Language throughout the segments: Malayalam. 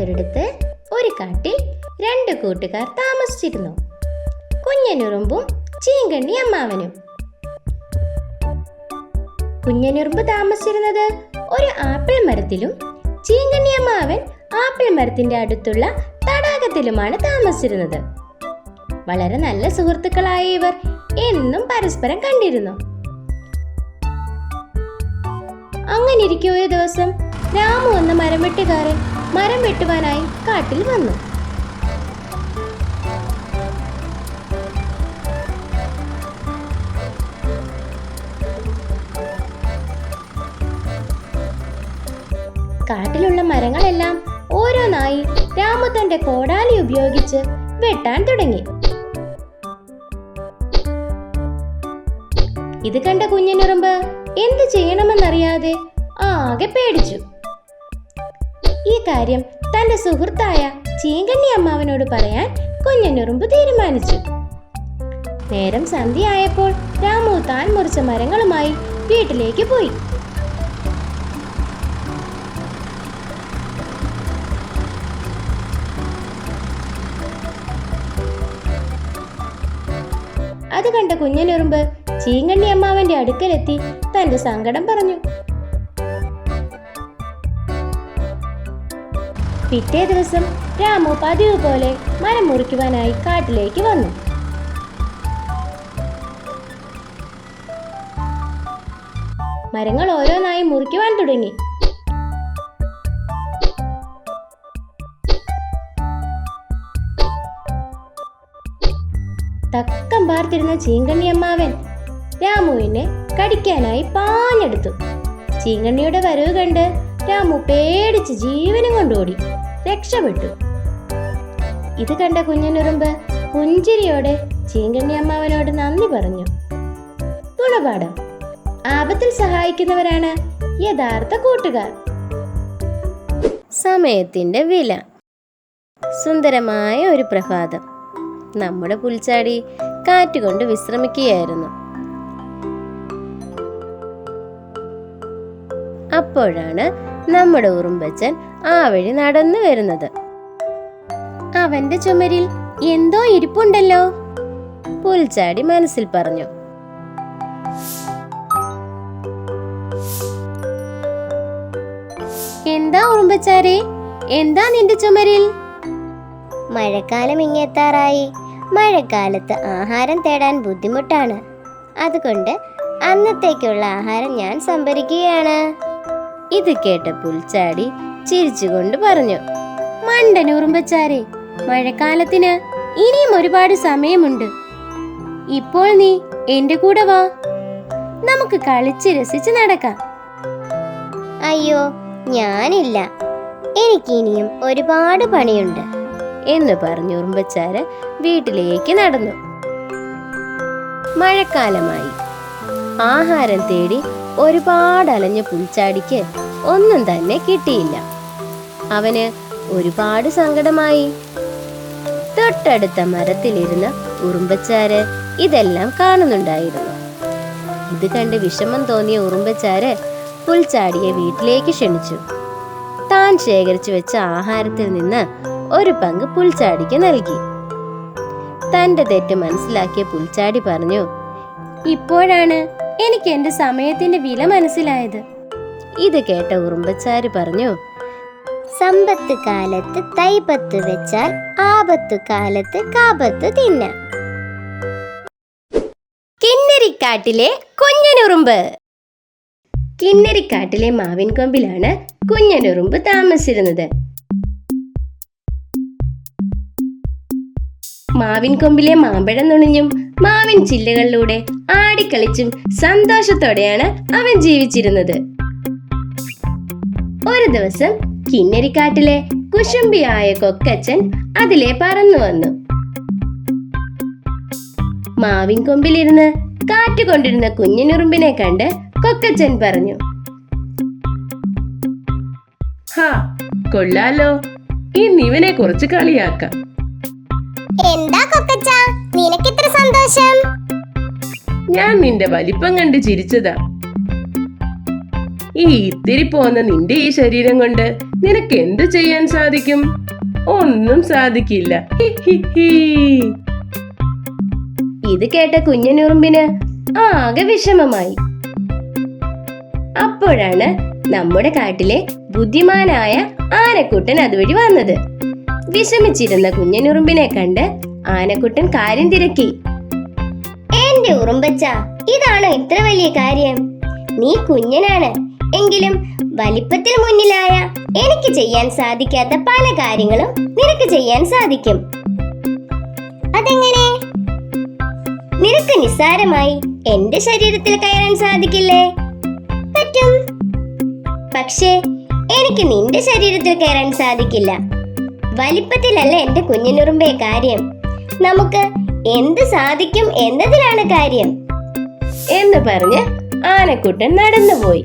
ആരുമില്ലാത്തൊരിടത്ത് ഒരു കാട്ടിൽ രണ്ട് കൂട്ടുകാർ താമസിച്ചിരുന്നു. കുഞ്ഞനുറുമ്പും ചീങ്കണ്ണി അമ്മാവനും. കുഞ്ഞനുറുമ്പ് താമസിച്ചിരുന്നത് ഒരു ആപ്പിൾ മരത്തിലും ചീങ്കണ്ണി അമ്മാവൻ ആപ്പിൾ മരത്തിന്റെ അടുത്തുള്ള തടാകത്തിലുമാണ് താമസിച്ചിരുന്നത്. വളരെ നല്ല സുഹൃത്തുക്കളായ ഇവർ എന്നും പരസ്പരം കണ്ടിരുന്നു. അങ്ങനിരിക്കെ ഒരു ദിവസം രാമു എന്ന മരം വെട്ടുകാരൻ മരം വെട്ടുവാനായി കാട്ടിൽ വന്നു. കാട്ടിലുള്ള മരങ്ങളെല്ലാം ഓരോന്നായി രാമു തന്റെ കോടാലി ഉപയോഗിച്ച് വെട്ടാൻ തുടങ്ങി. ഇത് കണ്ട കുഞ്ഞനുറുമ്പ് എന്ത് ചെയ്യണമെന്നറിയാതെ ആകെ പേടിച്ചു. ഈ കാര്യം തന്റെ സുഹൃത്തായ ചീങ്കണ്ണി അമ്മാവനോട് പറയാൻ കുഞ്ഞനുറുമ്പ് തീരുമാനിച്ചു. നേരം സന്ധ്യയായപ്പോൾ രാമു താൻ മുറിച്ച മരങ്ങളുമായി വീട്ടിലേക്ക് പോയി. അത് കണ്ട കുഞ്ഞനുറുമ്പ് ചീങ്കണ്ണി അമ്മാവന്റെ അടുക്കലെത്തി തന്റെ സങ്കടം പറഞ്ഞു. പിറ്റേ ദിവസം രാമു പതിവ് പോലെ മരം മുറിക്കുവാനായി കാട്ടിലേക്ക് വന്നു. മരങ്ങൾ ഓരോന്നായി മുറിക്കുവാൻ തുടങ്ങി. തക്കം പാർത്തിരുന്ന ചീങ്കണ്ണി അമ്മാവൻ രാമുവിനെ കടിക്കാനായി പാഞ്ഞെടുത്തു. ചീങ്കണ്ണിയുടെ വരവ് കണ്ട് രാമു പേടിച്ച് ജീവനും കൊണ്ടോടി രക്ഷപ്പെട്ടു. ഇത് കണ്ട കുഞ്ഞനുറുമ്പ് പുഞ്ചിരിയോടെ ചീങ്കണ്ണി അമ്മാവനോട് നന്ദി പറഞ്ഞു. ഗുണപാഠം: ആപത്തിൽ സഹായിക്കുന്നവരാണ് യഥാർത്ഥ കൂട്ടുകാർ. സമയത്തിന്റെ വില. സുന്ദരമായ ഒരു പ്രഭാതം. നമ്മുടെ പുൽച്ചാടി കാറ്റുകൊണ്ട് വിശ്രമിക്കുകയായിരുന്നു. അപ്പോഴാണ് നമ്മുടെ ഉറുമ്പച്ചൻ ആ വഴി നടന്നു വരുന്നത്. അവന്റെ ചുമരിൽ എന്തോ ഇരിപ്പുണ്ടല്ലോ, പുൽച്ചാടി മനസ്സിൽ പറഞ്ഞു. എന്താ ഉറുമ്പച്ചാരെ, എന്താ നിന്റെ ചുമരിൽ? മഴക്കാലം ഇങ്ങെത്താറായി. മഴക്കാലത്ത് ആഹാരം തേടാൻ ബുദ്ധിമുട്ടാണ്. അതുകൊണ്ട് അന്നത്തേക്കുള്ള ആഹാരം ഞാൻ സംഭരിക്കുകയാണ്. ഇത് കേട്ട പുൽച്ചാടി ചിരിച്ചുകൊണ്ട് പറഞ്ഞു. മണ്ടൻ ഉറുമ്പച്ചാരെ, മഴക്കാലത്തിന് ഇനിയും ഒരുപാട് സമയമുണ്ട്. ഇപ്പോൾ നീ എന്റെ കൂടെ വാ, നമുക്ക് കളിച്ച് രസിച്ച് നടക്കാം. അയ്യോ, ഞാനില്ല, എനിക്കിനിയും ഒരുപാട് പണിയുണ്ട് എന്ന് പറഞ്ഞു ഉറുമ്പച്ചാര് വീട്ടിലേക്ക് നടന്നു. മഴക്കാലമായി. ആഹാരം തേടി ഒരുപാട് അലഞ്ഞ പുൽച്ചാടിക്ക് ഒന്നും തന്നെ കിട്ടിയില്ല. അവന് ഒരുപാട് സങ്കടമായി. തൊട്ടടുത്ത മരത്തിലിരുന്ന ഉറുമ്പച്ചാര് ഇതെല്ലാം കാണുന്നുണ്ടായിരുന്നു. ഇത് കണ്ട് വിഷമം തോന്നിയ ഉറുമ്പച്ചാര് പുൽച്ചാടിയെ വീട്ടിലേക്ക് ക്ഷണിച്ചു. താൻ ശേഖരിച്ചു വെച്ച ആഹാരത്തിൽ നിന്ന് ഒരു പങ്ക് പുൽച്ചാടിക്ക് നൽകി. തന്റെ തെറ്റ് മനസ്സിലാക്കിയ പുൽച്ചാടി പറഞ്ഞു, ഇപ്പോഴാണ് എനിക്ക് എന്റെ സമയത്തിന്റെ വില മനസ്സിലായത്. ഇത് കേട്ട ഉറുമ്പച്ചാര് പറഞ്ഞു, സമ്പത്ത് കാലത്ത് തൈപത്ത് വെച്ചാൽ ആപത്തു കാലത്ത് കാപത്ത് തിന്നാം. കിന്നരിക്കാട്ടിലെ കുഞ്ഞനുറുമ്പ്. കിന്നരിക്കാട്ടിലെ മാവിൻ കൊമ്പിലാണ് കുഞ്ഞനുറുമ്പ് താമസിച്ചിരുന്നത്. മാവിൻ കൊമ്പിലെ മാമ്പഴം നുണിഞ്ഞും മാവിൻ ചില്ലകളിലൂടെ ആടിക്കളിച്ചും സന്തോഷത്തോടെയാണ് അവൻ ജീവിച്ചിരുന്നത്. ഒരു ദിവസം കിന്നരിക്കാട്ടിലെ കുശുംബിയായ കൊക്കച്ചൻ അതിലെ പറന്നു വന്നു. മാവിൻ കൊമ്പിലിരുന്ന് കാറ്റുകൊണ്ടിരുന്ന കുഞ്ഞനുറുമ്പിനെ കണ്ട് കൊക്കച്ചൻ പറഞ്ഞു, ഹാ, കൊള്ളാലോ, ഇന്നിവനെ കുറച്ച് കളിയാക്കാം. എന്താ കൊക്കച്ച, നിനക്കിത്ര സന്തോഷം? ഞാൻ നിന്റെ വലിപ്പം കണ്ട് ചിരിച്ചതാ. ഈ ഇത്തിരി പോന്ന നിന്റെ ഈ ശരീരം കൊണ്ട് നിനക്ക് എന്ത് ചെയ്യാൻ സാധിക്കും? ഒന്നും സാധിക്കില്ല. He he he. ഇത് കേട്ട കുഞ്ഞനുറുമ്പിന് ആകെ വിഷമമായി. അപ്പോഴാണ് നമ്മുടെ കാട്ടിലെ ബുദ്ധിമാനായ ആനക്കുട്ടൻ അതുവഴി വന്നത്. വിഷമിച്ചിരുന്ന കുഞ്ഞനുറുമ്പിനെ കണ്ട് ആനക്കുട്ടൻ കാര്യം തിരക്കി. എന്റെ ഉറുമ്പച്ച, ഇതാണോ ഇത്ര വലിയ കാര്യം? നീ കുഞ്ഞനാണ് എങ്കിലും വലിപ്പത്തിൽ മുന്നിലായ എനിക്ക് ചെയ്യാൻ സാധിക്കാത്ത പല കാര്യങ്ങളും നിനക്ക് ചെയ്യാൻ സാധിക്കും. അതെങ്ങനെ? നിനക്ക് നിസ്സാരമായി എന്റെ ശരീരത്തിൽ കയറാൻ സാധിക്കില്ലേ? പറ്റും. പക്ഷേ എനിക്ക് നിന്റെ ശരീരത്തിൽ കയറാൻ സാധിക്കില്ല. വലിപ്പത്തിലല്ല എന്റെ കുഞ്ഞനുറുമ്പേ കാര്യം, നമുക്ക് എന്ത് സാധിക്കും എന്നതിലാണ് കാര്യം എന്ന് പറഞ്ഞ് ആനക്കുട്ടൻ നടന്നുപോയി.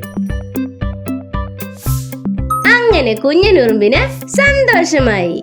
അങ്ങനെ കുഞ്ഞനുറുമ്പിന് സന്തോഷമായി.